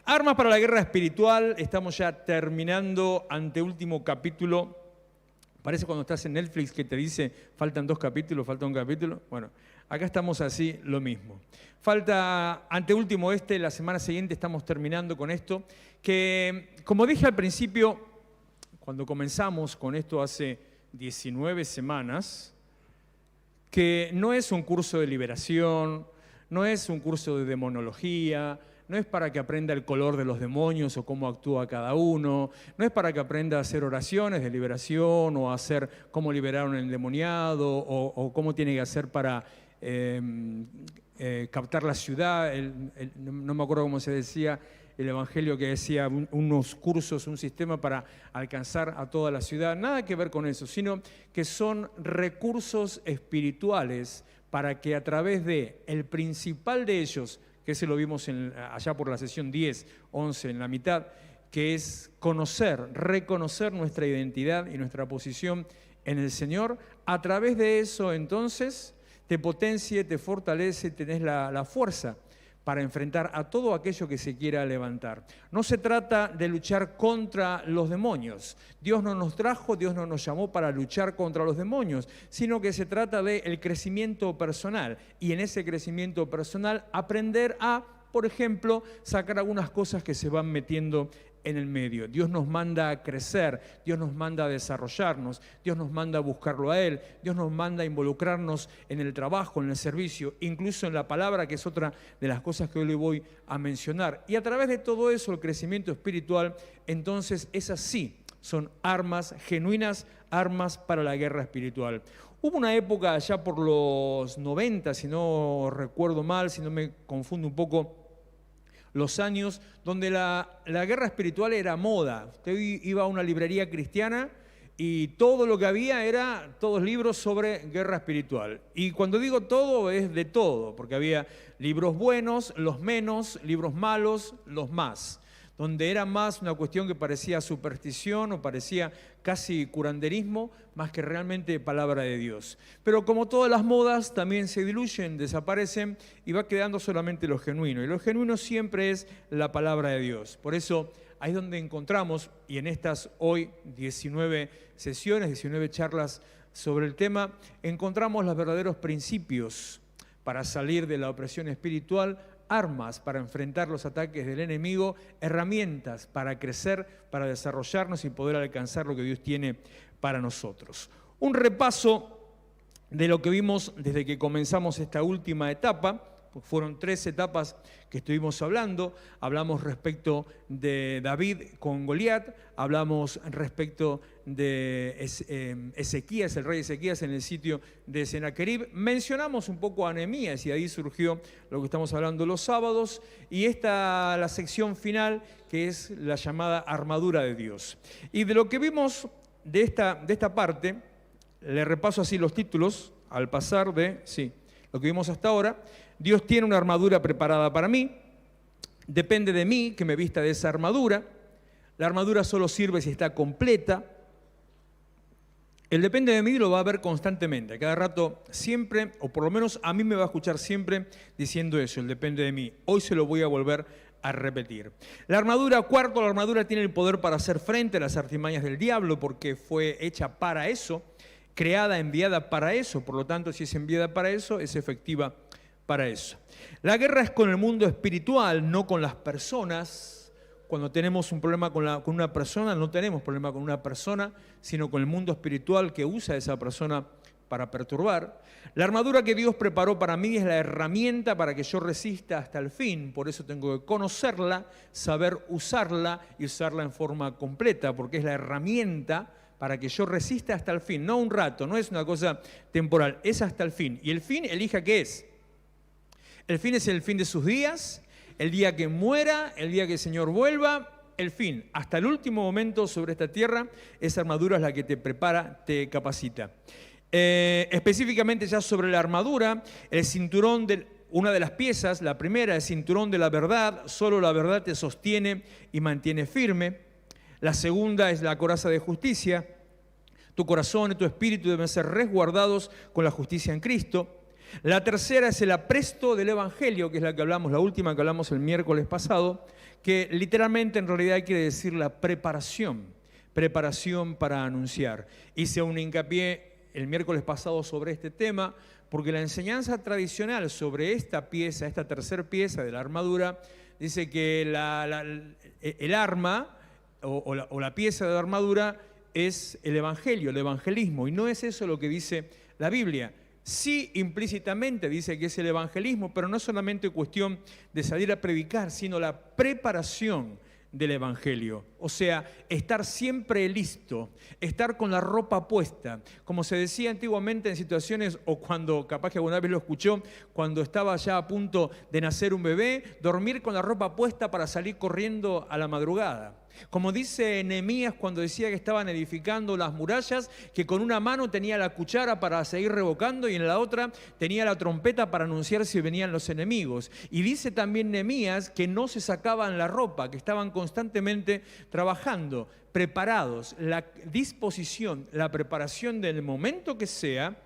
Armas para la guerra espiritual, estamos ya terminando, anteúltimo capítulo. Parece cuando estás en Netflix que te dice, faltan 2 capítulos, falta un capítulo. Bueno, acá estamos así, lo mismo. Falta, anteúltimo la semana siguiente estamos terminando con esto, que como dije al principio, cuando comenzamos con esto hace 19 semanas, que no es un curso de liberación, no es un curso de demonología, no es para que aprenda el color de los demonios o cómo actúa cada uno, no es para que aprenda a hacer oraciones de liberación o a hacer cómo liberar a un endemoniado o cómo tiene que hacer para captar la ciudad. No me acuerdo cómo se decía el evangelio que decía unos cursos, un sistema para alcanzar a toda la ciudad. Nada que ver con eso, sino que son recursos espirituales para que a través de el principal de ellos, que ese lo vimos allá por la sesión 10, 11, en la mitad, que es reconocer nuestra identidad y nuestra posición en el Señor. A través de eso, entonces, te potencia, te fortalece, tenés la fuerza para enfrentar a todo aquello que se quiera levantar. No se trata de luchar contra los demonios. Dios no nos trajo, Dios no nos llamó para luchar contra los demonios, sino que se trata del crecimiento personal. Y en ese crecimiento personal aprender a, por ejemplo, sacar algunas cosas que se van metiendo en el medio. Dios nos manda a crecer, Dios nos manda a desarrollarnos, Dios nos manda a buscarlo a Él, Dios nos manda a involucrarnos en el trabajo, en el servicio, incluso en la palabra, que es otra de las cosas que hoy le voy a mencionar. Y a través de todo eso, el crecimiento espiritual, entonces es así, son armas genuinas, armas para la guerra espiritual. Hubo una época allá por los 90, si no recuerdo mal, si no me confundo un poco, los años donde la guerra espiritual era moda. Usted iba a una librería cristiana y todo lo que había era todos libros sobre guerra espiritual. Y cuando digo todo, es de todo, porque había libros buenos, los menos, libros malos, los más, donde era más una cuestión que parecía superstición o parecía casi curanderismo, más que realmente palabra de Dios. Pero como todas las modas, también se diluyen, desaparecen y va quedando solamente lo genuino. Y lo genuino siempre es la palabra de Dios. Por eso, ahí es donde encontramos, y en estas hoy 19 sesiones, 19 charlas sobre el tema, encontramos los verdaderos principios para salir de la opresión espiritual, armas para enfrentar los ataques del enemigo, herramientas para crecer, para desarrollarnos y poder alcanzar lo que Dios tiene para nosotros. Un repaso de lo que vimos desde que comenzamos esta última etapa. Fueron 3 etapas que estuvimos hablando. Hablamos respecto de David con Goliat, hablamos respecto de Ezequías, el rey Ezequías en el sitio de Sennacherib. Mencionamos un poco a Nehemías y ahí surgió lo que estamos hablando los sábados. Y esta la sección final, que es la llamada armadura de Dios. Y de lo que vimos de esta parte, le repaso así los títulos al pasar de lo que vimos hasta ahora. Dios tiene una armadura preparada para mí. Depende de mí que me vista de esa armadura. La armadura solo sirve si está completa. El depende de mí lo va a ver constantemente. A cada rato siempre, o por lo menos a mí me va a escuchar siempre diciendo eso, el depende de mí. Hoy se lo voy a volver a repetir. La armadura, cuarto, la armadura tiene el poder para hacer frente a las artimañas del diablo porque fue hecha para eso, creada, enviada para eso. Por lo tanto, si es enviada para eso, es efectiva para eso. La guerra es con el mundo espiritual, no con las personas. Cuando tenemos un problema con una persona, no tenemos problema con una persona, sino con el mundo espiritual que usa a esa persona para perturbar. La armadura que Dios preparó para mí es la herramienta para que yo resista hasta el fin. Por eso tengo que conocerla, saber usarla y usarla en forma completa, porque es la herramienta para que yo resista hasta el fin. No un rato, no es una cosa temporal, es hasta el fin. Y el fin, elija qué es. El fin es el fin de sus días, el día que muera, el día que el Señor vuelva, el fin. Hasta el último momento sobre esta tierra, esa armadura es la que te prepara, te capacita. Específicamente ya sobre la armadura, el cinturón una de las piezas, la primera, el cinturón de la verdad, solo la verdad te sostiene y mantiene firme. La segunda es la coraza de justicia. Tu corazón y tu espíritu deben ser resguardados con la justicia en Cristo. La tercera es el apresto del Evangelio, que es la que hablamos, la última que hablamos el miércoles pasado, que literalmente en realidad quiere decir la preparación para anunciar. Hice un hincapié el miércoles pasado sobre este tema, porque la enseñanza tradicional sobre esta pieza, esta tercera pieza de la armadura, dice que el arma o la pieza de la armadura es el Evangelio, el evangelismo, y no es eso lo que dice la Biblia. Sí, implícitamente dice que es el evangelismo, pero no solamente cuestión de salir a predicar, sino la preparación del evangelio. O sea, estar siempre listo, estar con la ropa puesta. Como se decía antiguamente en situaciones, o cuando, capaz que alguna vez lo escuchó, cuando estaba ya a punto de nacer un bebé, dormir con la ropa puesta para salir corriendo a la madrugada. Como dice Nehemías cuando decía que estaban edificando las murallas, que con una mano tenía la cuchara para seguir revocando y en la otra tenía la trompeta para anunciar si venían los enemigos. Y dice también Nehemías que no se sacaban la ropa, que estaban constantemente trabajando, preparados. La disposición, la preparación del momento que sea,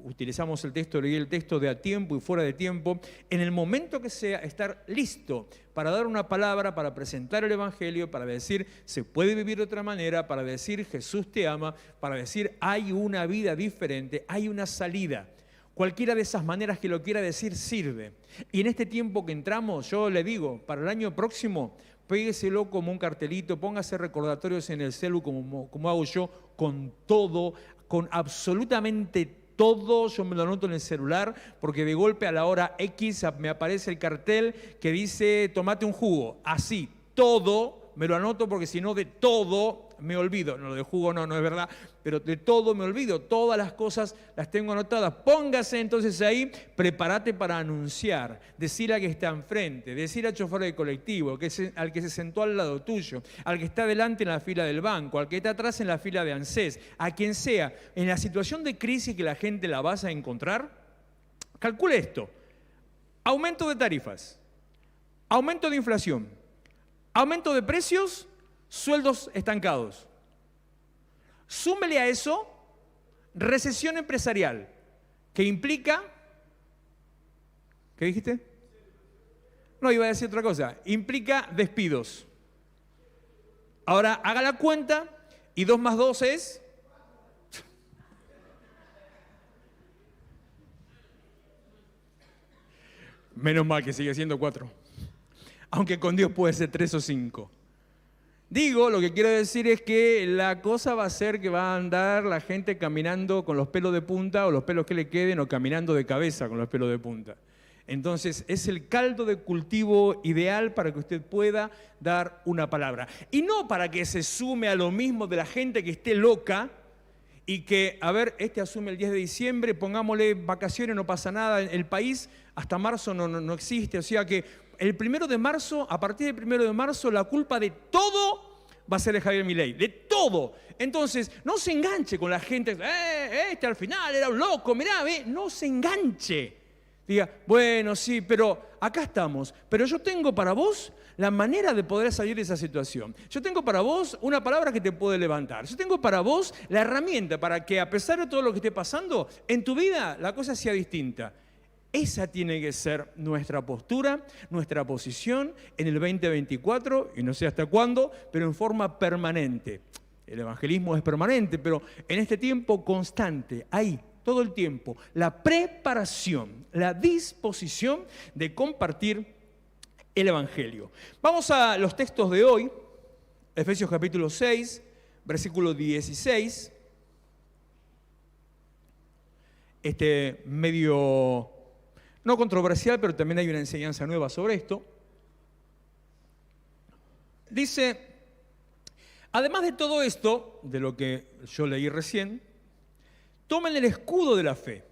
utilizamos el texto, leí el texto de a tiempo y fuera de tiempo, en el momento que sea, estar listo para dar una palabra, para presentar el Evangelio, para decir se puede vivir de otra manera, para decir Jesús te ama, para decir hay una vida diferente, hay una salida. Cualquiera de esas maneras que lo quiera decir sirve. Y en este tiempo que entramos, yo le digo, para el año próximo, pégueselo como un cartelito, póngase recordatorios en el celu como hago yo, con todo, con absolutamente todo, yo me lo anoto en el celular, porque de golpe a la hora X me aparece el cartel que dice tomate un jugo. Así, todo me lo anoto porque si no de todo me olvido. No, lo de jugo no es verdad, pero de todo me olvido. Todas las cosas las tengo anotadas. Póngase entonces ahí, prepárate para anunciar, decir al que está enfrente, decir al chofer del colectivo, al que se sentó al lado tuyo, al que está delante en la fila del banco, al que está atrás en la fila de ANSES, a quien sea. En la situación de crisis que la gente la vas a encontrar, calcule esto: aumento de tarifas, aumento de inflación, aumento de precios, sueldos estancados. Súmele a eso recesión empresarial, que implica... ¿Qué dijiste? No, iba a decir otra cosa. Implica despidos. Ahora, haga la cuenta y 2 más 2 es... Menos mal que sigue siendo 4. Aunque con Dios puede ser 3 o 5. Digo, lo que quiero decir es que la cosa va a ser que va a andar la gente caminando con los pelos de punta o los pelos que le queden o caminando de cabeza con los pelos de punta. Entonces es el caldo de cultivo ideal para que usted pueda dar una palabra. Y no para que se sume a lo mismo de la gente que esté loca y que, a ver, este asume el 10 de diciembre, pongámosle vacaciones, no pasa nada, el país hasta marzo no existe, o sea que... El 1 de marzo, a partir del 1 de marzo, la culpa de todo va a ser de Javier Milei, de todo. Entonces, no se enganche con la gente, este al final era un loco, mirá, no se enganche. Diga, bueno, sí, pero acá estamos. Pero yo tengo para vos la manera de poder salir de esa situación. Yo tengo para vos una palabra que te puede levantar. Yo tengo para vos la herramienta para que, a pesar de todo lo que esté pasando, en tu vida la cosa sea distinta. Esa tiene que ser nuestra postura, nuestra posición en el 2024, y no sé hasta cuándo, pero en forma permanente. El evangelismo es permanente, pero en este tiempo constante, ahí, todo el tiempo, la preparación, la disposición de compartir el evangelio. Vamos a los textos de hoy, Efesios capítulo 6, versículo 16. Medio... no controversial, pero también hay una enseñanza nueva sobre esto. Dice, además de todo esto, de lo que yo leí recién, tomen el escudo de la fe,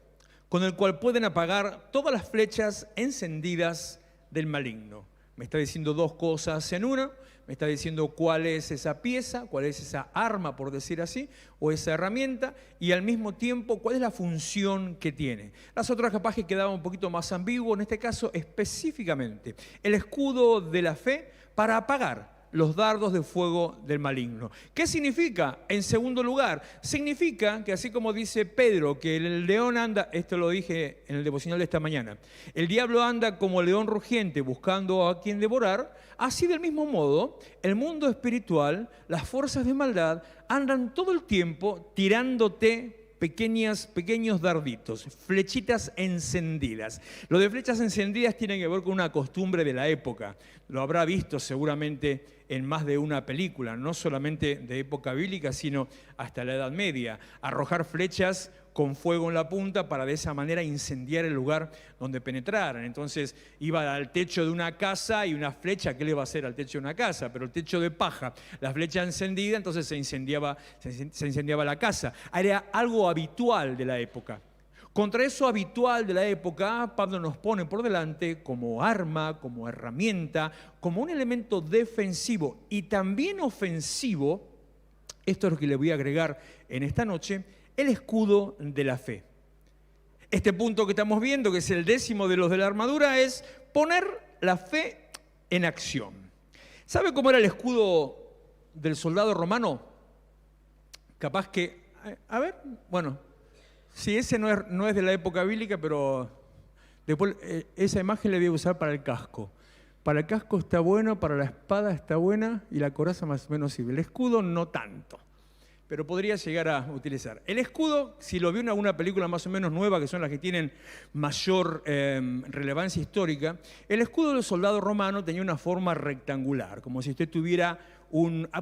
con el cual pueden apagar todas las flechas encendidas del maligno. Me está diciendo 2 cosas en una. Me está diciendo cuál es esa pieza, cuál es esa arma, por decir así, o esa herramienta, y al mismo tiempo cuál es la función que tiene. Las otras capaz que quedaba un poquito más ambiguo, en este caso específicamente, el escudo de la fe para apagar los dardos de fuego del maligno. ¿Qué significa? En segundo lugar, significa que así como dice Pedro, que el león anda, esto lo dije en el devocional de esta mañana, el diablo anda como león rugiente buscando a quien devorar, así del mismo modo, el mundo espiritual, las fuerzas de maldad, andan todo el tiempo tirándote pequeños darditos, flechitas encendidas. Lo de flechas encendidas tiene que ver con una costumbre de la época. Lo habrá visto seguramente en más de una película, no solamente de época bíblica, sino hasta la Edad Media. Arrojar flechas con fuego en la punta para de esa manera incendiar el lugar donde penetraran. Entonces iba al techo de una casa y una flecha, ¿qué le va a hacer al techo de una casa? Pero el techo de paja, la flecha encendida, entonces se incendiaba la casa. Era algo habitual de la época. Contra eso habitual de la época, Pablo nos pone por delante como arma, como herramienta, como un elemento defensivo y también ofensivo, esto es lo que le voy a agregar en esta noche, el escudo de la fe. Este punto que estamos viendo, que es el 10º de los de la armadura, es poner la fe en acción. ¿Sabe cómo era el escudo del soldado romano? Capaz que, a ver, bueno, sí, ese no es de la época bíblica, pero después esa imagen la voy a usar para el casco. Para el casco está bueno, para la espada está buena y la coraza más o menos sirve. El escudo no tanto, pero podría llegar a utilizar. El escudo, si lo vio en alguna película más o menos nueva, que son las que tienen mayor relevancia histórica, el escudo del soldado romano tenía una forma rectangular, como si usted tuviera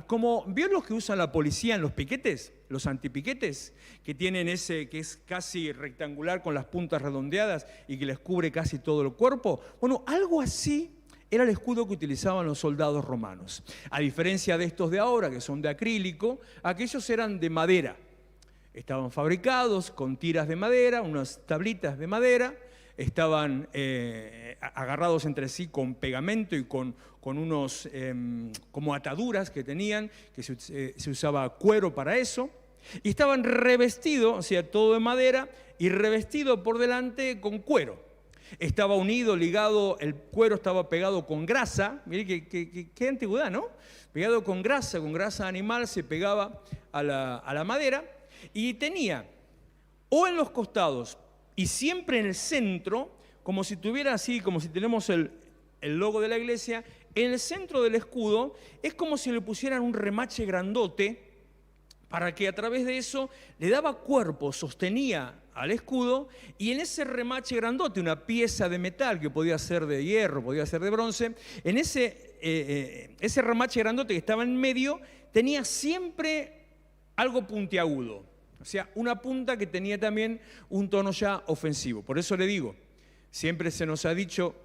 como ¿vio los que usan la policía en los piquetes? Los antipiquetes, que tienen ese que es casi rectangular con las puntas redondeadas y que les cubre casi todo el cuerpo. Bueno, algo así era el escudo que utilizaban los soldados romanos. A diferencia de estos de ahora, que son de acrílico, aquellos eran de madera. Estaban fabricados con tiras de madera, unas tablitas de madera, estaban agarrados entre sí con pegamento y con unos como ataduras que tenían, que se usaba cuero para eso, y estaban revestidos, o sea, todo de madera, y revestido por delante con cuero. Estaba unido, ligado, el cuero estaba pegado con grasa, mire qué antigüedad, ¿no? Pegado con grasa animal, se pegaba a la madera, y tenía o en los costados y siempre en el centro, como si tuviera así, como si tenemos el logo de la iglesia, en el centro del escudo es como si le pusieran un remache grandote para que a través de eso le daba cuerpo, sostenía al escudo, y en ese remache grandote, una pieza de metal que podía ser de hierro, podía ser de bronce, en ese remache grandote que estaba en medio tenía siempre algo puntiagudo, o sea, una punta que tenía también un tono ya ofensivo. Por eso le digo, siempre se nos ha dicho,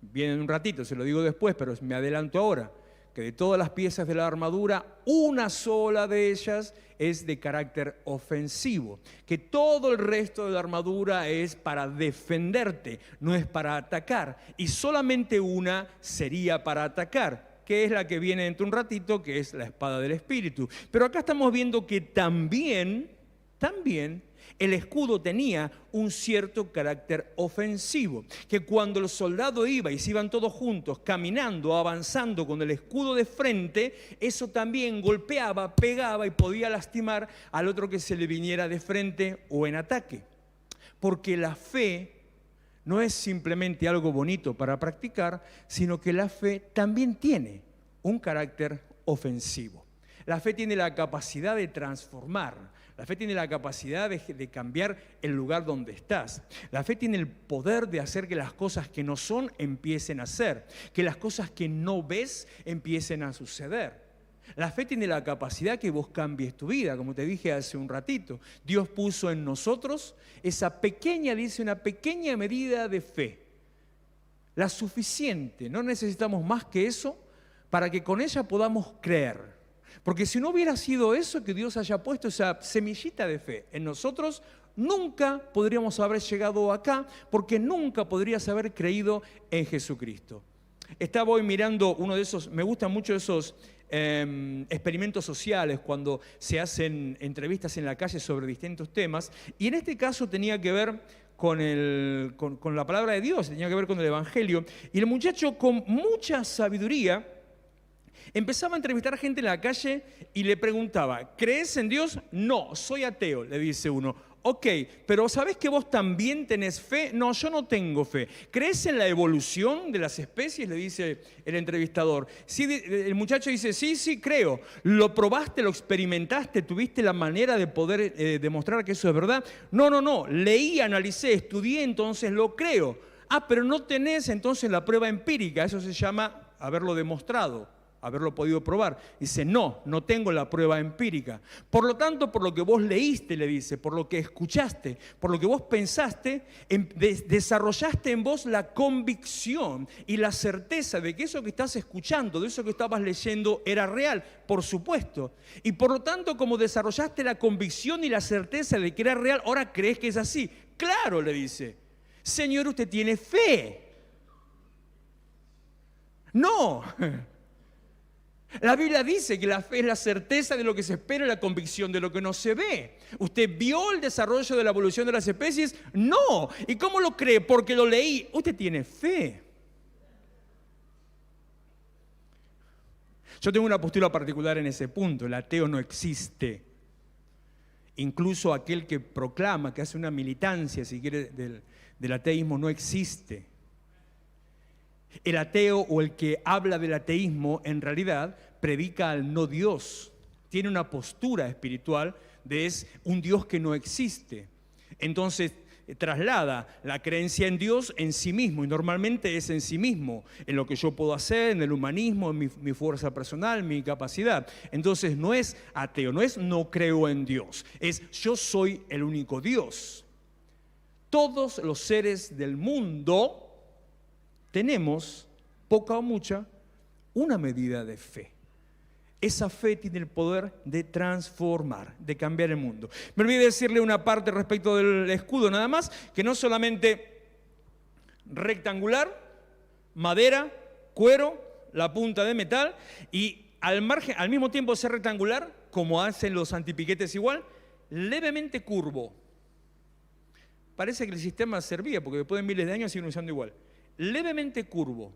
viene en un ratito, se lo digo después, pero me adelanto ahora, que de todas las piezas de la armadura, una sola de ellas es de carácter ofensivo, que todo el resto de la armadura es para defenderte, no es para atacar, y solamente una sería para atacar, que es la que viene dentro de un ratito, que es la espada del Espíritu. Pero acá estamos viendo que también el escudo tenía un cierto carácter ofensivo, que cuando el soldado iba y se iban todos juntos, caminando, avanzando con el escudo de frente, eso también golpeaba, pegaba y podía lastimar al otro que se le viniera de frente o en ataque. Porque la fe no es simplemente algo bonito para practicar, sino que la fe también tiene un carácter ofensivo. La fe tiene la capacidad de transformar. La fe tiene la capacidad de cambiar el lugar donde estás. La fe tiene el poder de hacer que las cosas que no son empiecen a ser, que las cosas que no ves empiecen a suceder. La fe tiene la capacidad que vos cambies tu vida, como te dije hace un ratito. Dios puso en nosotros esa pequeña, dice, una pequeña medida de fe. La suficiente, no necesitamos más que eso para que con ella podamos creer. Porque si no hubiera sido eso, que Dios haya puesto esa semillita de fe en nosotros, nunca podríamos haber llegado acá, porque nunca podrías haber creído en Jesucristo. Estaba hoy mirando uno de esos, me gustan mucho esos experimentos sociales cuando se hacen entrevistas en la calle sobre distintos temas, y en este caso tenía que ver con la palabra de Dios, tenía que ver con el Evangelio, y el muchacho con mucha sabiduría Empezaba a entrevistar gente en la calle y le preguntaba, ¿crees en Dios? No, soy ateo, le dice uno. Ok, pero ¿sabés que vos también tenés fe? No, yo no tengo fe. ¿Crees en la evolución de las especies? Le dice el entrevistador. Sí, el muchacho dice, sí, creo. ¿Lo probaste, lo experimentaste? ¿Tuviste la manera de poder demostrar que eso es verdad? No. Leí, analicé, estudié, entonces lo creo. Ah, pero no tenés entonces la prueba empírica. Eso se llama haberlo demostrado, haberlo podido probar. Dice, no tengo la prueba empírica. Por lo tanto, por lo que vos leíste, le dice, por lo que escuchaste, por lo que vos pensaste, desarrollaste en vos la convicción y la certeza de que eso que estás escuchando, de eso que estabas leyendo, era real, por supuesto. Y por lo tanto, como desarrollaste la convicción y la certeza de que era real, ahora crees que es así. Claro, le dice, Señor, usted tiene fe. No. La Biblia dice que la fe es la certeza de lo que se espera y la convicción de lo que no se ve. ¿Usted vio el desarrollo de la evolución de las especies? No. ¿Y cómo lo cree? Porque lo leí. Usted tiene fe. Yo tengo una postura particular en ese punto. El ateo no existe. Incluso aquel que proclama, que hace una militancia, si quiere, del ateísmo, no existe. El ateo o el que habla del ateísmo, en realidad, predica al no Dios. Tiene una postura espiritual de es un Dios que no existe. Entonces, traslada la creencia en Dios en sí mismo, y normalmente es en sí mismo, en lo que yo puedo hacer, en el humanismo, en mi fuerza personal, mi capacidad. Entonces, no es ateo, no es no creo en Dios, es yo soy el único Dios. Todos los seres del mundo tenemos, poca o mucha, una medida de fe. Esa fe tiene el poder de transformar, de cambiar el mundo. Me olvidé decirle una parte respecto del escudo nada más, que no solamente rectangular, madera, cuero, la punta de metal, y al mismo tiempo ser rectangular, como hacen los antipiquetes igual, levemente curvo. Parece que el sistema servía, porque después de miles de años siguen usando igual. Levemente curvo.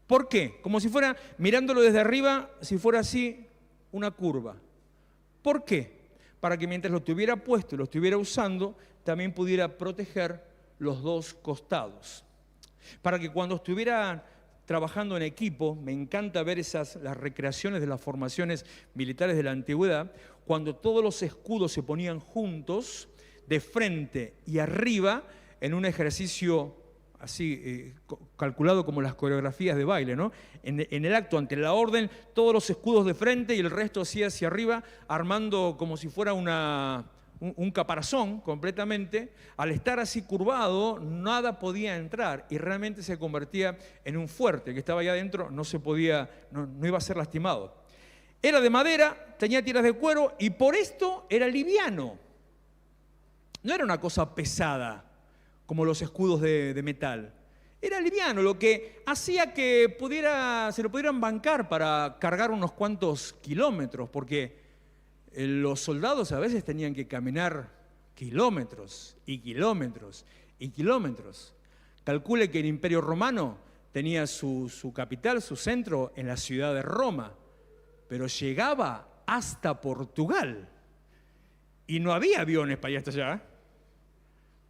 ¿Por qué? Como si fuera, mirándolo desde arriba, si fuera así, una curva. ¿Por qué? Para que mientras lo estuviera puesto y lo estuviera usando, también pudiera proteger los dos costados. Para que cuando estuviera trabajando en equipo, me encanta ver las recreaciones de las formaciones militares de la antigüedad, cuando todos los escudos se ponían juntos, de frente y arriba, en un ejercicio así calculado como las coreografías de baile, ¿no? En el acto, ante la orden, todos los escudos de frente y el resto así hacia arriba, armando como si fuera un caparazón completamente. Al estar así curvado, nada podía entrar y realmente se convertía en un fuerte. El que estaba allá adentro no iba a ser lastimado. Era de madera, tenía tiras de cuero y por esto era liviano. No era una cosa pesada como los escudos de metal. Era liviano, lo que hacía que se lo pudieran bancar para cargar unos cuantos kilómetros, porque los soldados a veces tenían que caminar kilómetros y kilómetros y kilómetros. Calcule que el Imperio Romano tenía su capital, su centro en la ciudad de Roma, pero llegaba hasta Portugal y no había aviones para ir hasta allá.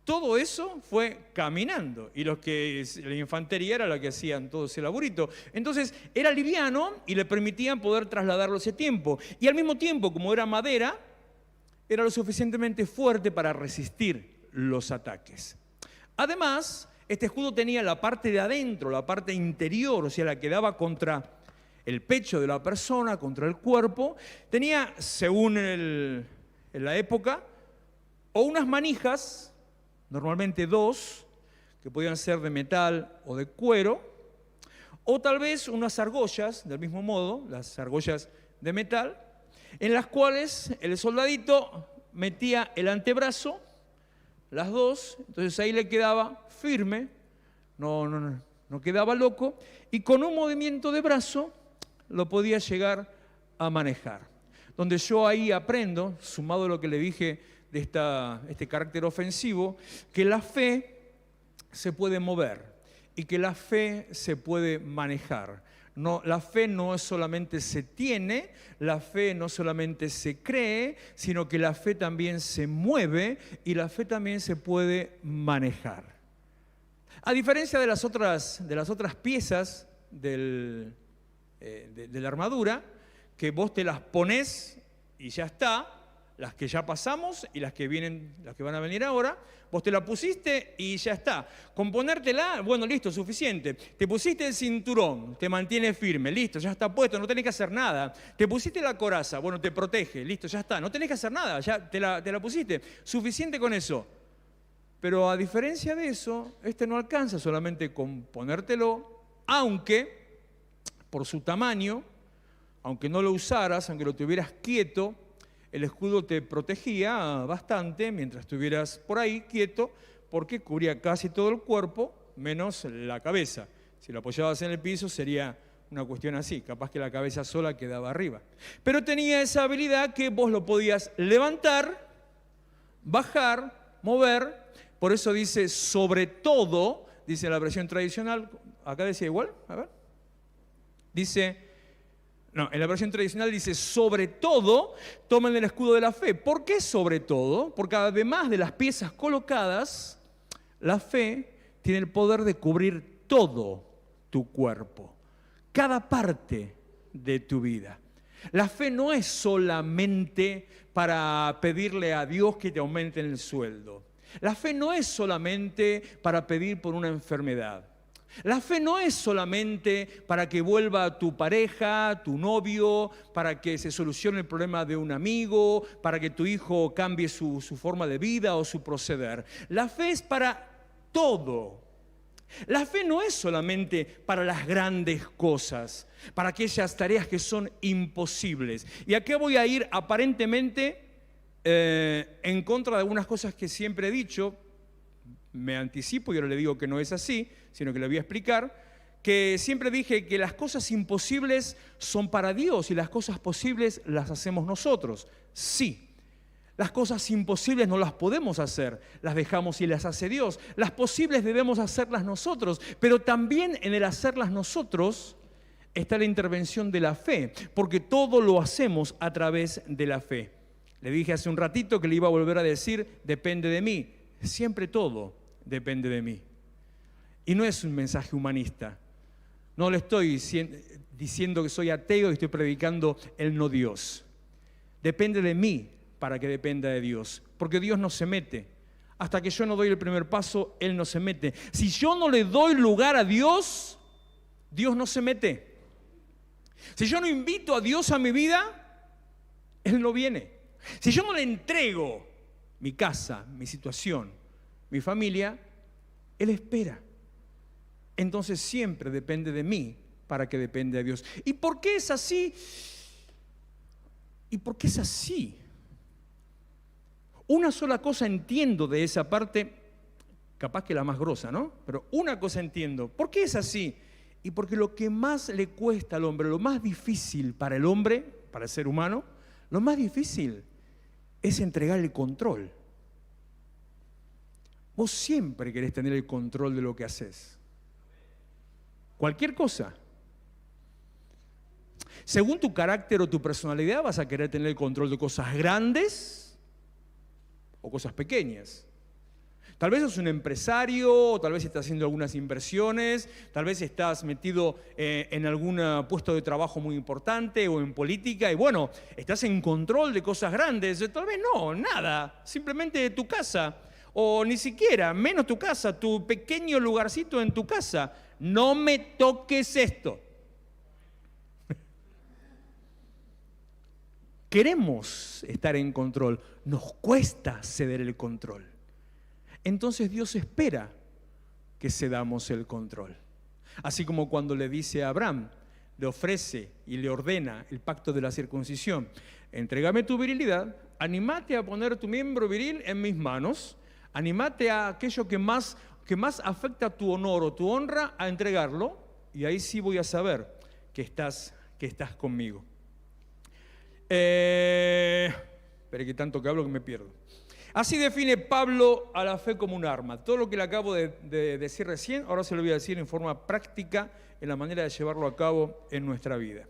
Todo eso fue caminando y la infantería era la que hacían todo ese laburito. Entonces era liviano y le permitían poder trasladarlo ese tiempo. Y al mismo tiempo, como era madera, era lo suficientemente fuerte para resistir los ataques. Además, este escudo tenía la parte de adentro, la parte interior, o sea, la que daba contra el pecho de la persona, contra el cuerpo. Tenía, según en la época, o unas manijas, normalmente dos, que podían ser de metal o de cuero, o tal vez unas argollas, del mismo modo, las argollas de metal, en las cuales el soldadito metía el antebrazo, las dos, entonces ahí le quedaba firme, no quedaba loco, y con un movimiento de brazo lo podía llegar a manejar. Donde yo ahí aprendo, sumado a lo que le dije de este carácter ofensivo, que la fe se puede mover y que la fe se puede manejar. No, la fe no es solamente se tiene, la fe no solamente se cree, sino que la fe también se mueve y la fe también se puede manejar. A diferencia de las otras piezas de la armadura, que vos te las ponés y ya está, las que ya pasamos y las que van a venir ahora, vos te la pusiste y ya está. Con ponértela, bueno, listo, suficiente. Te pusiste el cinturón, te mantiene firme, listo, ya está puesto, no tenés que hacer nada. Te pusiste la coraza, bueno, te protege, listo, ya está, no tenés que hacer nada, ya te la pusiste. Suficiente con eso. Pero a diferencia de eso, no alcanza solamente con ponértelo, aunque por su tamaño, aunque no lo usaras, aunque lo tuvieras quieto, el escudo te protegía bastante mientras estuvieras por ahí quieto, porque cubría casi todo el cuerpo, menos la cabeza. Si lo apoyabas en el piso sería una cuestión así, capaz que la cabeza sola quedaba arriba. Pero tenía esa habilidad que vos lo podías levantar, bajar, mover. Por eso dice sobre todo, dice la versión tradicional, acá decía igual, a ver. En la versión tradicional dice, sobre todo, tomen el escudo de la fe. ¿Por qué sobre todo? Porque además de las piezas colocadas, la fe tiene el poder de cubrir todo tu cuerpo, cada parte de tu vida. La fe no es solamente para pedirle a Dios que te aumente el sueldo. La fe no es solamente para pedir por una enfermedad. La fe no es solamente para que vuelva tu pareja, tu novio, para que se solucione el problema de un amigo, para que tu hijo cambie su forma de vida o su proceder. La fe es para todo. La fe no es solamente para las grandes cosas, para aquellas tareas que son imposibles. Y aquí voy a ir aparentemente en contra de algunas cosas que siempre he dicho. Me anticipo y ahora le digo que no es así, sino que le voy a explicar, que siempre dije que las cosas imposibles son para Dios y las cosas posibles las hacemos nosotros. Sí, las cosas imposibles no las podemos hacer, las dejamos y las hace Dios. Las posibles debemos hacerlas nosotros, pero también en el hacerlas nosotros está la intervención de la fe, porque todo lo hacemos a través de la fe. Le dije hace un ratito que le iba a volver a decir, depende de mí. Siempre todo depende de mí. Y no es un mensaje humanista. No le estoy diciendo que soy ateo y estoy predicando el no Dios. Depende de mí para que dependa de Dios. Porque Dios no se mete. Hasta que yo no doy el primer paso, Él no se mete. Si yo no le doy lugar a Dios, Dios no se mete. Si yo no invito a Dios a mi vida, Él no viene. Si yo no le entrego mi casa, mi situación, mi familia, Él espera. Entonces siempre depende de mí para que dependa de Dios. ¿Y por qué es así? ¿Y por qué es así? Una sola cosa entiendo de esa parte, capaz que la más grosa, ¿no? Pero una cosa entiendo. ¿Por qué es así? Y porque lo que más le cuesta al hombre, lo más difícil para el hombre, para el ser humano, lo más difícil es entregar el control. Vos siempre querés tener el control de lo que haces. Cualquier cosa. Según tu carácter o tu personalidad, vas a querer tener el control de cosas grandes o cosas pequeñas. Tal vez sos un empresario, o tal vez estás haciendo algunas inversiones, tal vez estás metido en algún puesto de trabajo muy importante o en política y bueno, estás en control de cosas grandes. Tal vez no, nada, simplemente tu casa o ni siquiera, menos tu casa, tu pequeño lugarcito en tu casa. No me toques esto. Queremos estar en control, nos cuesta ceder el control. Entonces Dios espera que cedamos el control. Así como cuando le dice a Abraham, le ofrece y le ordena el pacto de la circuncisión. Entrégame tu virilidad, anímate a poner tu miembro viril en mis manos, anímate a aquello que más afecta tu honor o tu honra, a entregarlo, y ahí sí voy a saber que estás conmigo. Espera que tanto que hablo que me pierdo. Así define Pablo a la fe como un arma. Todo lo que le acabo de decir recién, ahora se lo voy a decir en forma práctica, en la manera de llevarlo a cabo en nuestra vida.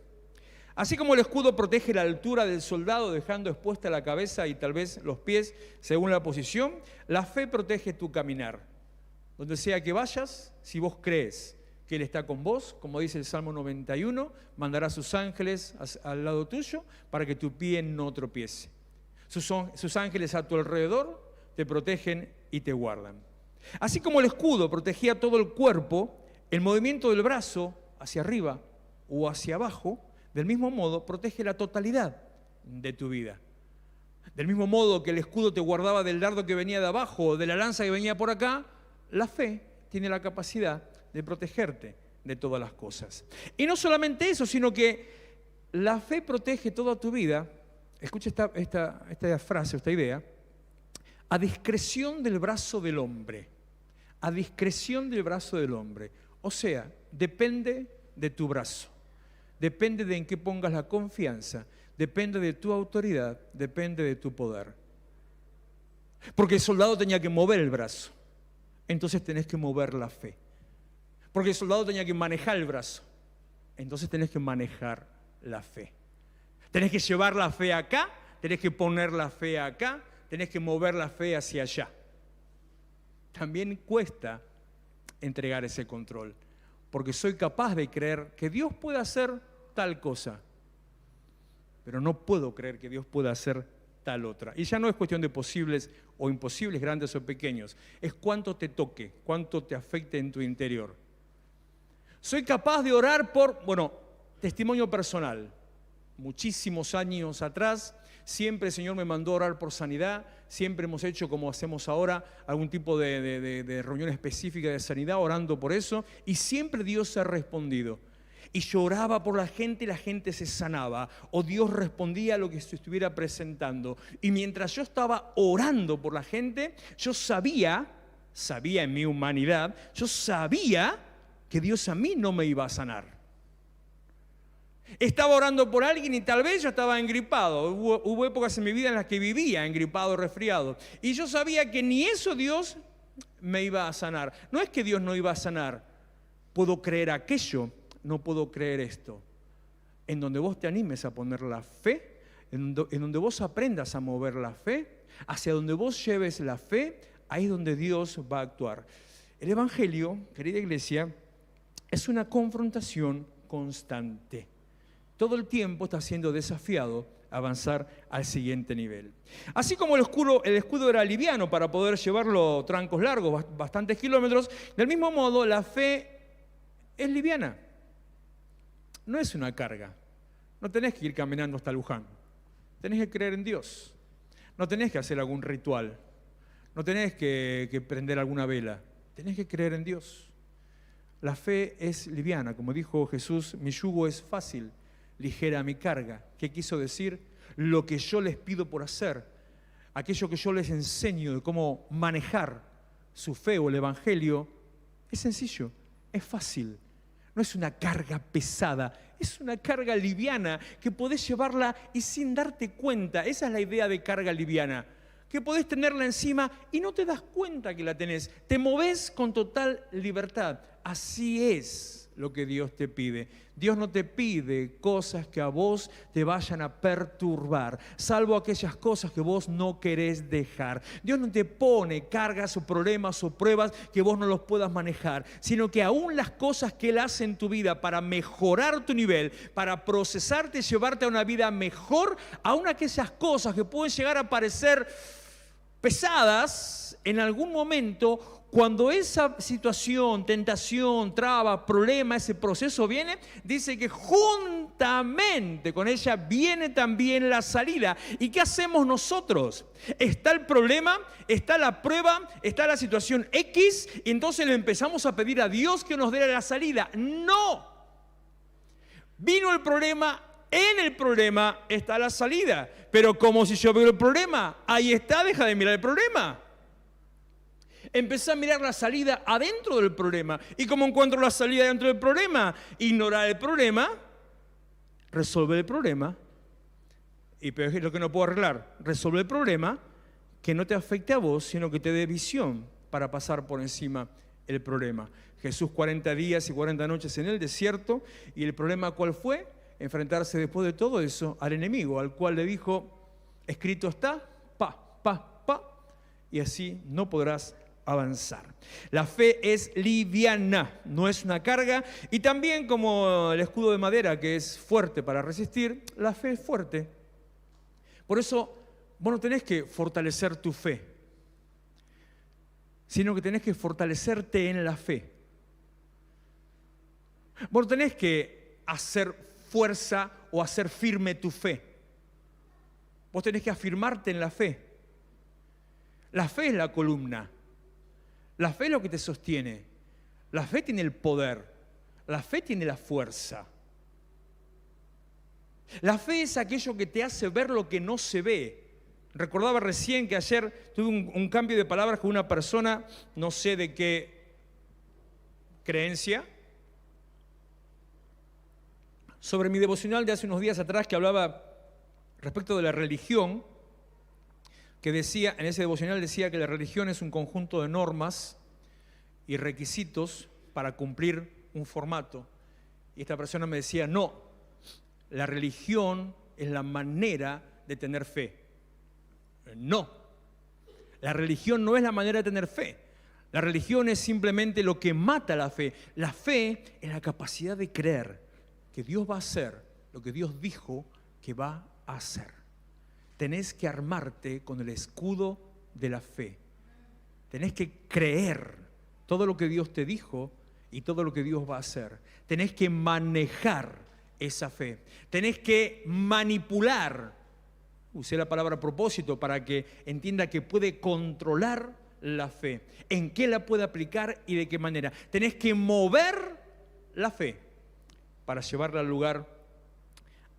Así como el escudo protege la altura del soldado dejando expuesta la cabeza y tal vez los pies según la posición, la fe protege tu caminar. Donde sea que vayas, si vos crees que Él está con vos, como dice el Salmo 91, mandará a sus ángeles al lado tuyo para que tu pie no tropiece. Sus ángeles a tu alrededor te protegen y te guardan. Así como el escudo protegía todo el cuerpo, el movimiento del brazo hacia arriba o hacia abajo, del mismo modo protege la totalidad de tu vida. Del mismo modo que el escudo te guardaba del dardo que venía de abajo o de la lanza que venía por acá, la fe tiene la capacidad de protegerte de todas las cosas. Y no solamente eso, sino que la fe protege toda tu vida. Escucha esta frase, esta idea. A discreción del brazo del hombre. A discreción del brazo del hombre. O sea, depende de tu brazo. Depende de en qué pongas la confianza. Depende de tu autoridad. Depende de tu poder. Porque el soldado tenía que mover el brazo. Entonces tenés que mover la fe. Porque el soldado tenía que manejar el brazo. Entonces tenés que manejar la fe. Tenés que llevar la fe acá, tenés que poner la fe acá, tenés que mover la fe hacia allá. También cuesta entregar ese control, porque soy capaz de creer que Dios puede hacer tal cosa, pero no puedo creer que Dios pueda hacer tal otra. Y ya no es cuestión de posibles o imposibles, grandes o pequeños, es cuánto te toque, cuánto te afecte en tu interior. Soy capaz de orar por, testimonio personal. Muchísimos años atrás, siempre el Señor me mandó a orar por sanidad, siempre hemos hecho como hacemos ahora, algún tipo de reunión específica de sanidad, orando por eso, y siempre Dios ha respondido. Y yo oraba por la gente se sanaba, o Dios respondía a lo que se estuviera presentando. Y mientras yo estaba orando por la gente, yo sabía en mi humanidad, yo sabía que Dios a mí no me iba a sanar. Estaba orando por alguien y tal vez yo estaba engripado. Hubo épocas en mi vida en las que vivía engripado, resfriado. Y yo sabía que ni eso Dios me iba a sanar. No es que Dios no iba a sanar. Puedo creer aquello, no puedo creer esto. En donde vos te animes a poner la fe, en donde vos aprendas a mover la fe, hacia donde vos lleves la fe, ahí es donde Dios va a actuar. El Evangelio, querida iglesia, es una confrontación constante. Todo el tiempo está siendo desafiado a avanzar al siguiente nivel. Así como el escudo era liviano para poder llevarlo trancos largos, bastantes kilómetros, del mismo modo la fe es liviana. No es una carga. No tenés que ir caminando hasta Luján. Tenés que creer en Dios. No tenés que hacer algún ritual. No tenés que prender alguna vela. Tenés que creer en Dios. La fe es liviana. Como dijo Jesús, mi yugo es fácil, ligera mi carga. ¿Qué quiso decir? Lo que yo les pido por hacer, aquello que yo les enseño de cómo manejar su fe o el Evangelio, es sencillo, es fácil. No es una carga pesada, es una carga liviana que podés llevarla y sin darte cuenta. Esa es la idea de carga liviana, que podés tenerla encima y no te das cuenta que la tenés. Te movés con total libertad. Así es lo que Dios te pide. Dios no te pide cosas que a vos te vayan a perturbar, salvo aquellas cosas que vos no querés dejar. Dios no te pone cargas o problemas o pruebas que vos no los puedas manejar, sino que aún las cosas que Él hace en tu vida para mejorar tu nivel, para procesarte y llevarte a una vida mejor, aún aquellas cosas que pueden llegar a parecer pesadas, en algún momento, cuando esa situación, tentación, traba, problema, ese proceso viene, dice que juntamente con ella viene también la salida. ¿Y qué hacemos nosotros? Está el problema, está la prueba, está la situación X, y entonces le empezamos a pedir a Dios que nos dé la salida. ¡No! Vino el problema. En el problema está la salida, pero como si yo veo el problema, ahí está, deja de mirar el problema. Empecé a mirar la salida adentro del problema, y como encuentro la salida dentro del problema, ignorar el problema, resolver el problema, y pero es lo que no puedo arreglar, resolver el problema, que no te afecte a vos, sino que te dé visión para pasar por encima el problema. Jesús 40 días y 40 noches en el desierto, y el problema ¿cuál fue? Enfrentarse después de todo eso al enemigo, al cual le dijo, escrito está, y así no podrás avanzar. La fe es liviana, no es una carga, y también como el escudo de madera que es fuerte para resistir, la fe es fuerte. Por eso vos no tenés que fortalecer tu fe, sino que tenés que fortalecerte en la fe. Vos no tenés que hacer fuerza o hacer firme tu fe. Vos tenés que afirmarte en la fe. La fe es la columna. La fe es lo que te sostiene. La fe tiene el poder. La fe tiene la fuerza. La fe es aquello que te hace ver lo que no se ve. Recordaba recién que ayer tuve un cambio de palabras con una persona, no sé de qué creencia, sobre mi devocional de hace unos días atrás que hablaba respecto de la religión, que decía, en ese devocional decía que la religión es un conjunto de normas y requisitos para cumplir un formato. Y esta persona me decía, no, la religión es la manera de tener fe. No, la religión no es la manera de tener fe. La religión es simplemente lo que mata la fe. La fe es la capacidad de creer que Dios va a hacer lo que Dios dijo que va a hacer. Tenés que armarte con el escudo de la fe. Tenés que creer todo lo que Dios te dijo y todo lo que Dios va a hacer. Tenés que manejar esa fe. Tenés que manipular. Usé la palabra propósito para que entienda que puede controlar la fe. ¿En qué la puede aplicar y de qué manera? Tenés que mover la fe para llevarla al lugar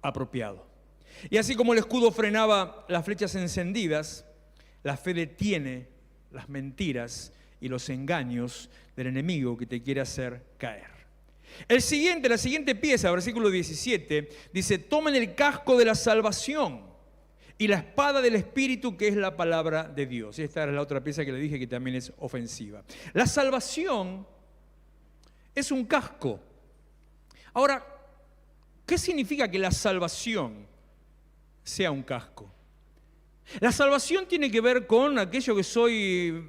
apropiado. Y así como el escudo frenaba las flechas encendidas, la fe detiene las mentiras y los engaños del enemigo que te quiere hacer caer. La siguiente pieza, versículo 17, dice, tomen el casco de la salvación y la espada del Espíritu, que es la palabra de Dios. Y esta era la otra pieza que le dije que también es ofensiva. La salvación es un casco. Ahora, ¿qué significa que la salvación sea un casco? La salvación tiene que ver con aquello que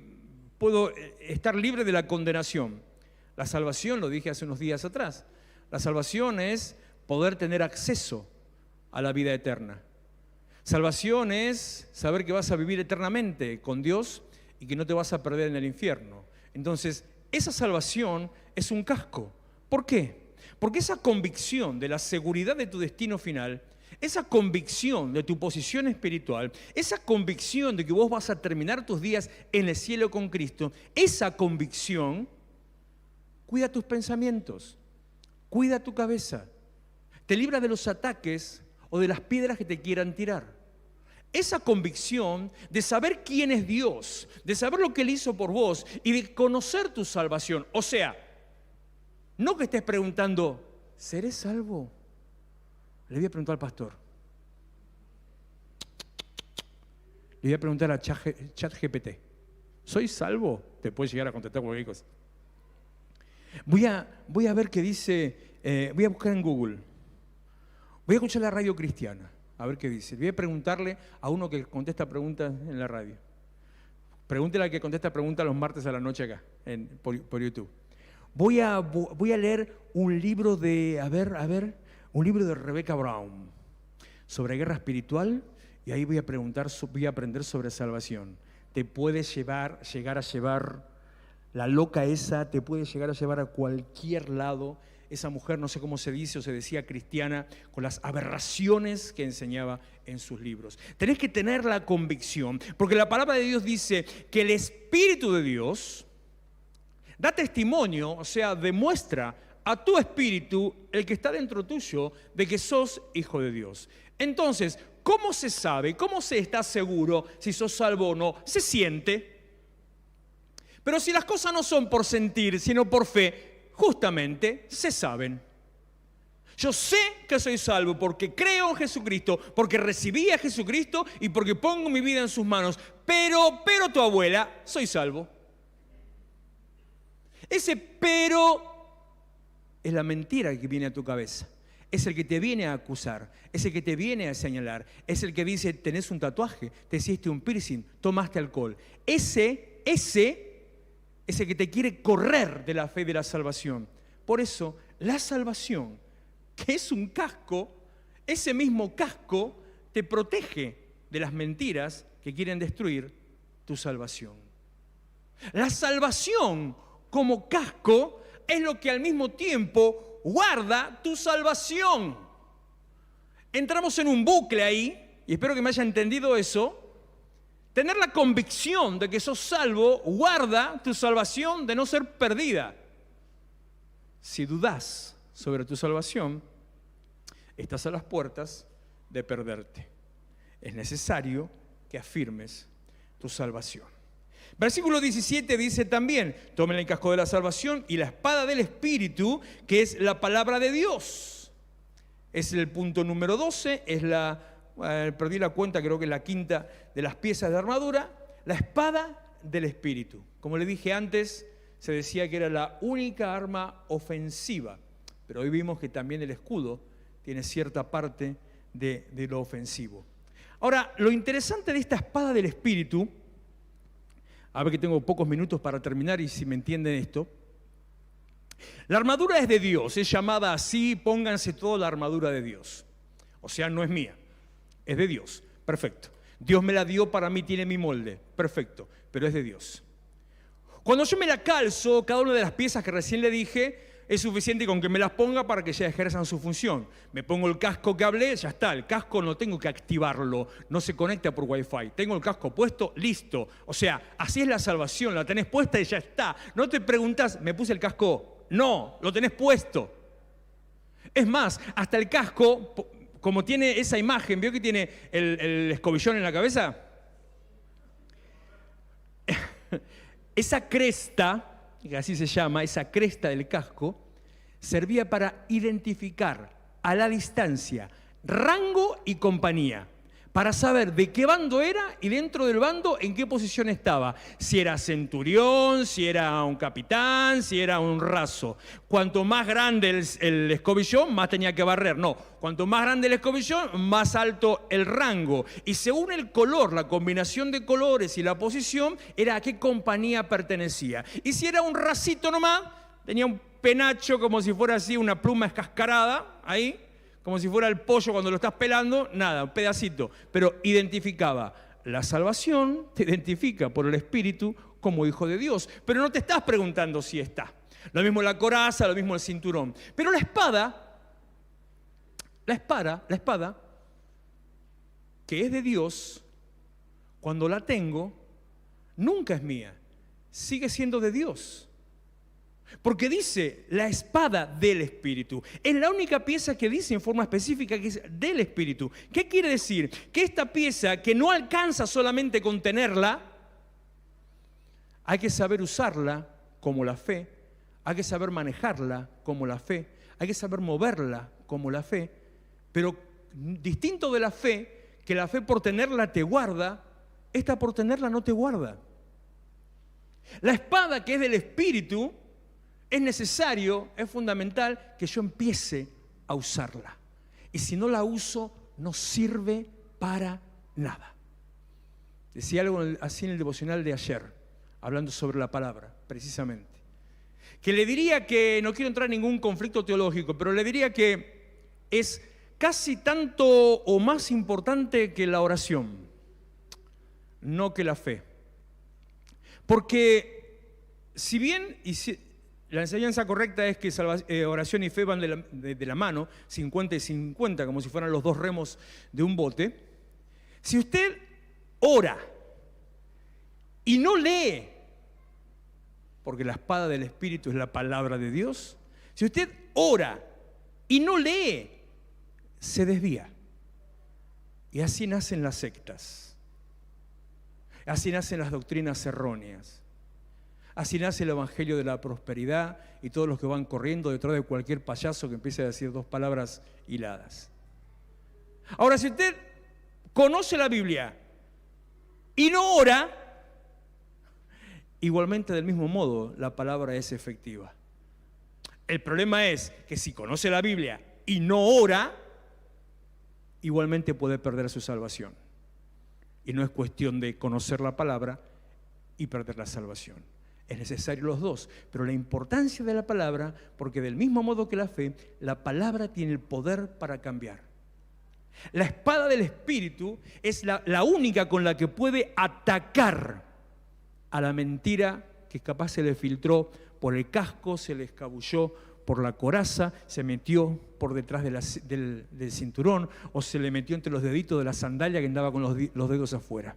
puedo estar libre de la condenación. La salvación, lo dije hace unos días atrás, la salvación es poder tener acceso a la vida eterna. Salvación es saber que vas a vivir eternamente con Dios y que no te vas a perder en el infierno. Entonces, esa salvación es un casco. ¿Por qué? Porque esa convicción de la seguridad de tu destino final, esa convicción de tu posición espiritual, esa convicción de que vos vas a terminar tus días en el cielo con Cristo, esa convicción cuida tus pensamientos, cuida tu cabeza, te libra de los ataques o de las piedras que te quieran tirar. Esa convicción de saber quién es Dios, de saber lo que Él hizo por vos y de conocer tu salvación. O sea, no que estés preguntando, ¿seré salvo? Le voy a preguntar al pastor. Le voy a preguntar a ChatGPT. ¿Soy salvo? Te puede llegar a contestar cualquier cosa. Voy a ver qué dice, voy a buscar en Google. Voy a escuchar la radio cristiana, a ver qué dice. Voy a preguntarle a uno que contesta preguntas en la radio. Pregúntele al que contesta preguntas los martes a la noche acá, por YouTube. Voy a leer un libro de, un libro de Rebecca Brown sobre guerra espiritual, y ahí voy a aprender sobre salvación. Te puede llegar a llevar, la loca esa te puede llegar a llevar a cualquier lado. Esa mujer, no sé cómo se dice o se decía cristiana, con las aberraciones que enseñaba en sus libros. Tenés que tener la convicción, porque la palabra de Dios dice que el Espíritu de Dios da testimonio, o sea, demuestra a tu espíritu, el que está dentro tuyo, de que sos hijo de Dios. Entonces, ¿cómo se sabe? ¿Cómo se está seguro si sos salvo o no? Se siente. Pero si las cosas no son por sentir, sino por fe, justamente se saben. Yo sé que soy salvo porque creo en Jesucristo, porque recibí a Jesucristo y porque pongo mi vida en sus manos. Pero tu abuela, soy salvo. Ese pero es la mentira que viene a tu cabeza. Es el que te viene a acusar, es el que te viene a señalar, es el que dice, tenés un tatuaje, te hiciste un piercing, tomaste alcohol. Ese es el que te quiere correr de la fe de la salvación. Por eso, la salvación, que es un casco, ese mismo casco te protege de las mentiras que quieren destruir tu salvación. La salvación como casco es lo que al mismo tiempo guarda tu salvación. Entramos en un bucle ahí, y espero que me haya entendido eso. Tener la convicción de que sos salvo guarda tu salvación de no ser perdida. Si dudás sobre tu salvación, estás a las puertas de perderte. Es necesario que afirmes tu salvación. Versículo 17 dice también, tomen el casco de la salvación y la espada del Espíritu, que es la palabra de Dios. Es el punto número 12, perdí la cuenta, creo que es la quinta de las piezas de armadura, la espada del Espíritu. Como le dije antes, se decía que era la única arma ofensiva, pero hoy vimos que también el escudo tiene cierta parte de lo ofensivo. Ahora, lo interesante de esta espada del Espíritu, a ver que tengo pocos minutos para terminar y si me entienden esto. La armadura es de Dios, es llamada así, pónganse toda la armadura de Dios. O sea, no es mía, es de Dios, perfecto. Dios me la dio, para mí tiene mi molde, perfecto, pero es de Dios. Cuando yo me la calzo, cada una de las piezas que recién le dije, es suficiente con que me las ponga para que ya ejerzan su función. Me pongo el casco que hablé, ya está. El casco no tengo que activarlo, no se conecta por Wi-Fi. Tengo el casco puesto, listo. O sea, así es la salvación, la tenés puesta y ya está. No te preguntás, ¿me puse el casco? No, lo tenés puesto. Es más, hasta el casco, como tiene esa imagen, ¿vio que tiene el escobillón en la cabeza? Esa cresta, que así se llama, esa cresta del casco, servía para identificar a la distancia rango y compañía, para saber de qué bando era y dentro del bando en qué posición estaba. Si era centurión, si era un capitán, si era un raso. Cuanto más grande el escobillón, más tenía que barrer. No, cuanto más grande el escobillón, más alto el rango. Y según el color, la combinación de colores y la posición, era a qué compañía pertenecía. Y si era un racito nomás, tenía un penacho como si fuera así, una pluma escascarada, ahí, como si fuera el pollo cuando lo estás pelando, nada, un pedacito. Pero identificaba. La salvación te identifica por el Espíritu como hijo de Dios. Pero no te estás preguntando si está. Lo mismo la coraza, lo mismo el cinturón. Pero la espada, que es de Dios, cuando la tengo, nunca es mía. Sigue siendo de Dios. Porque dice la espada del Espíritu. Es la única pieza que dice en forma específica que es del Espíritu. ¿Qué quiere decir? Que esta pieza, que no alcanza solamente con tenerla, hay que saber usarla como la fe, hay que saber manejarla como la fe, hay que saber moverla como la fe, pero distinto de la fe, que la fe por tenerla te guarda, esta por tenerla no te guarda. La espada que es del Espíritu, es necesario, es fundamental que yo empiece a usarla. Y si no la uso, no sirve para nada. Decía algo así en el devocional de ayer, hablando sobre la palabra, precisamente. Que le diría que, no quiero entrar en ningún conflicto teológico, pero le diría que es casi tanto o más importante que la oración, no que la fe. Porque si bien la enseñanza correcta es que oración y fe van de la mano, 50 y 50, como si fueran los dos remos de un bote. Si usted ora y no lee, porque la espada del Espíritu es la palabra de Dios, si usted ora y no lee, se desvía. Y así nacen las sectas. Así nacen las doctrinas erróneas. Así nace el evangelio de la prosperidad y todos los que van corriendo detrás de cualquier payaso que empiece a decir dos palabras hiladas. Ahora, si usted conoce la Biblia y no ora, igualmente del mismo modo la palabra es efectiva. El problema es que si conoce la Biblia y no ora, igualmente puede perder su salvación. Y no es cuestión de conocer la palabra y perder la salvación. Es necesario los dos, pero la importancia de la palabra, porque del mismo modo que la fe, la palabra tiene el poder para cambiar. La espada del Espíritu es la única con la que puede atacar a la mentira que capaz se le filtró por el casco, se le escabulló por la coraza, se metió por detrás del cinturón o se le metió entre los deditos de la sandalia que andaba con los dedos afuera.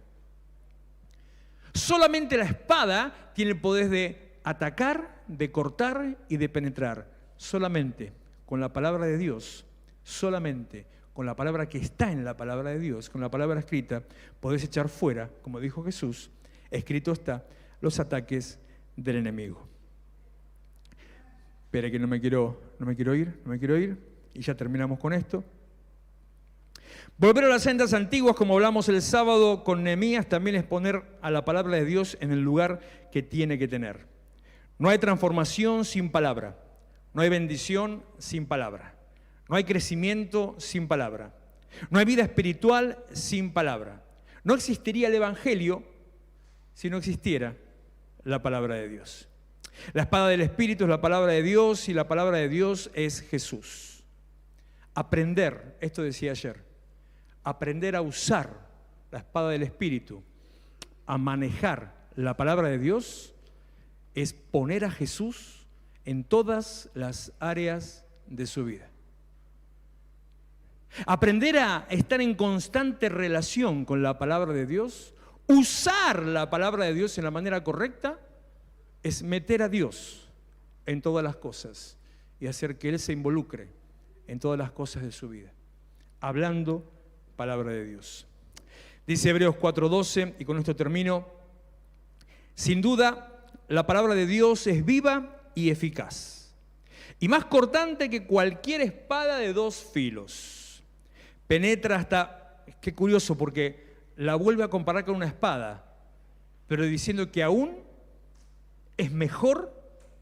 Solamente la espada tiene el poder de atacar, de cortar y de penetrar. Solamente con la palabra de Dios, solamente con la palabra que está en la palabra de Dios, con la palabra escrita, podés echar fuera, como dijo Jesús, escrito está, los ataques del enemigo. Espera que no me quiero ir, y ya terminamos con esto. Volver a las sendas antiguas, como hablamos el sábado con Nehemías, también es poner a la palabra de Dios en el lugar que tiene que tener. No hay transformación sin palabra, no hay bendición sin palabra, no hay crecimiento sin palabra, no hay vida espiritual sin palabra. No existiría el Evangelio si no existiera la palabra de Dios. La espada del Espíritu es la palabra de Dios y la palabra de Dios es Jesús. Aprender, esto decía ayer, aprender a usar la espada del Espíritu, a manejar la palabra de Dios, es poner a Jesús en todas las áreas de su vida. Aprender a estar en constante relación con la palabra de Dios, usar la palabra de Dios en la manera correcta, es meter a Dios en todas las cosas y hacer que Él se involucre en todas las cosas de su vida, hablando palabra de Dios. Dice Hebreos 4:12, y con esto termino: sin duda, la palabra de Dios es viva y eficaz, y más cortante que cualquier espada de dos filos. Penetra hasta, qué curioso, porque la vuelve a comparar con una espada, pero diciendo que aún es mejor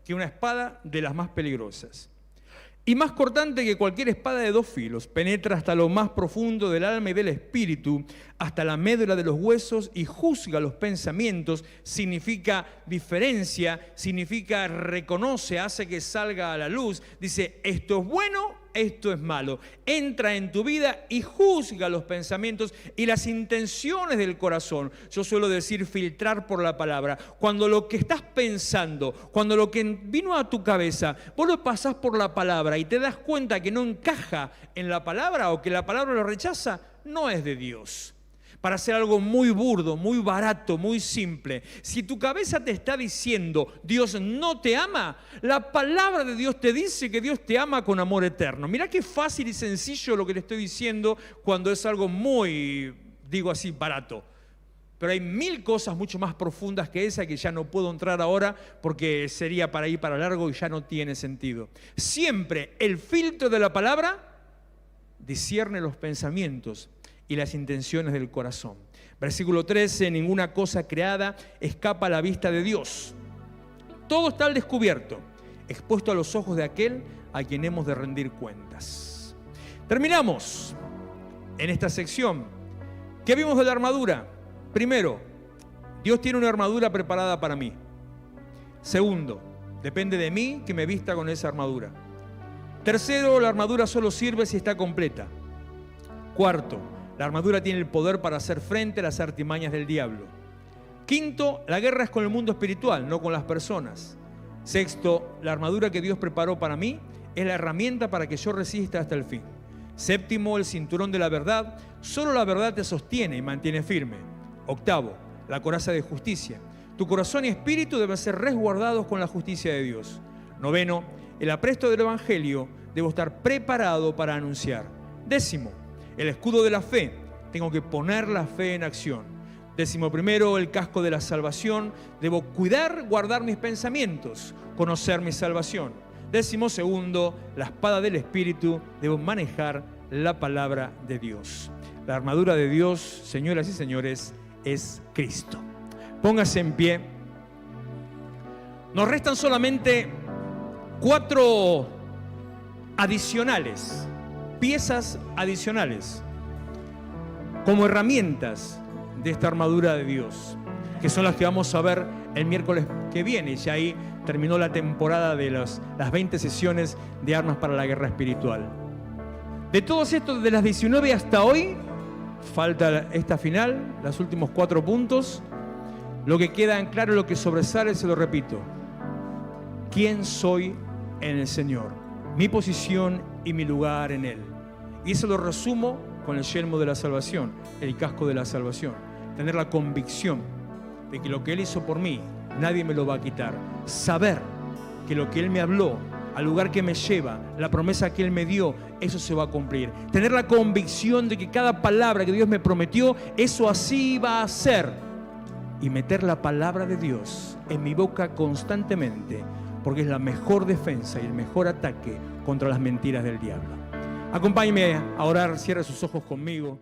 que una espada de las más peligrosas. Y más cortante que cualquier espada de dos filos, penetra hasta lo más profundo del alma y del espíritu, hasta la médula de los huesos y juzga los pensamientos. Significa diferencia, significa reconoce, hace que salga a la luz. Dice, esto es bueno, esto es malo. Entra en tu vida y juzga los pensamientos y las intenciones del corazón. Yo suelo decir filtrar por la palabra. Cuando lo que estás pensando, cuando lo que vino a tu cabeza, vos lo pasás por la palabra y te das cuenta que no encaja en la palabra o que la palabra lo rechaza, no es de Dios. Para hacer algo muy burdo, muy barato, muy simple, si tu cabeza te está diciendo Dios no te ama, la palabra de Dios te dice que Dios te ama con amor eterno. Mirá qué fácil y sencillo lo que le estoy diciendo cuando es algo muy, digo así, barato. Pero hay 1000 cosas mucho más profundas que esa que ya no puedo entrar ahora porque sería para ir para largo y ya no tiene sentido. Siempre el filtro de la palabra discierne los pensamientos y las intenciones del corazón. Versículo 13, ninguna cosa creada escapa a la vista de Dios. Todo está al descubierto, expuesto a los ojos de aquel a quien hemos de rendir cuentas. Terminamos en esta sección. ¿Qué vimos de la armadura? Primero, Dios tiene una armadura preparada para mí. Segundo, depende de mí que me vista con esa armadura. Tercero, la armadura solo sirve si está completa. Cuarto, la armadura tiene el poder para hacer frente a las artimañas del diablo. Quinto, la guerra es con el mundo espiritual, no con las personas. Sexto, la armadura que Dios preparó para mí es la herramienta para que yo resista hasta el fin. Séptimo, el cinturón de la verdad. Solo la verdad te sostiene y mantiene firme. Octavo, la coraza de justicia. Tu corazón y espíritu deben ser resguardados con la justicia de Dios. Noveno, el apresto del evangelio. Debo estar preparado para anunciar. Décimo, el escudo de la fe, tengo que poner la fe en acción. 11, el casco de la salvación. Debo cuidar, guardar mis pensamientos, conocer mi salvación. 12, la espada del Espíritu. Debo manejar la palabra de Dios. La armadura de Dios, señoras y señores, es Cristo. Póngase en pie. Nos restan solamente 4 adicionales, piezas adicionales, como herramientas de esta armadura de Dios, que son las que vamos a ver el miércoles que viene. Y ya ahí terminó la temporada de las 20 sesiones de armas para la guerra espiritual. De todos estos, de las 19 hasta hoy, falta esta final, los últimos 4 puntos. Lo que queda en claro, lo que sobresale, se lo repito: ¿quién soy en el Señor? Mi posición y mi lugar en Él. Y eso lo resumo con el yelmo de la salvación, el casco de la salvación. Tener la convicción de que lo que Él hizo por mí, nadie me lo va a quitar. Saber que lo que Él me habló, al lugar que me lleva, la promesa que Él me dio, eso se va a cumplir. Tener la convicción de que cada palabra que Dios me prometió, eso así va a ser. Y meter la palabra de Dios en mi boca constantemente, porque es la mejor defensa y el mejor ataque contra las mentiras del diablo. Acompáñeme a orar, cierre sus ojos conmigo.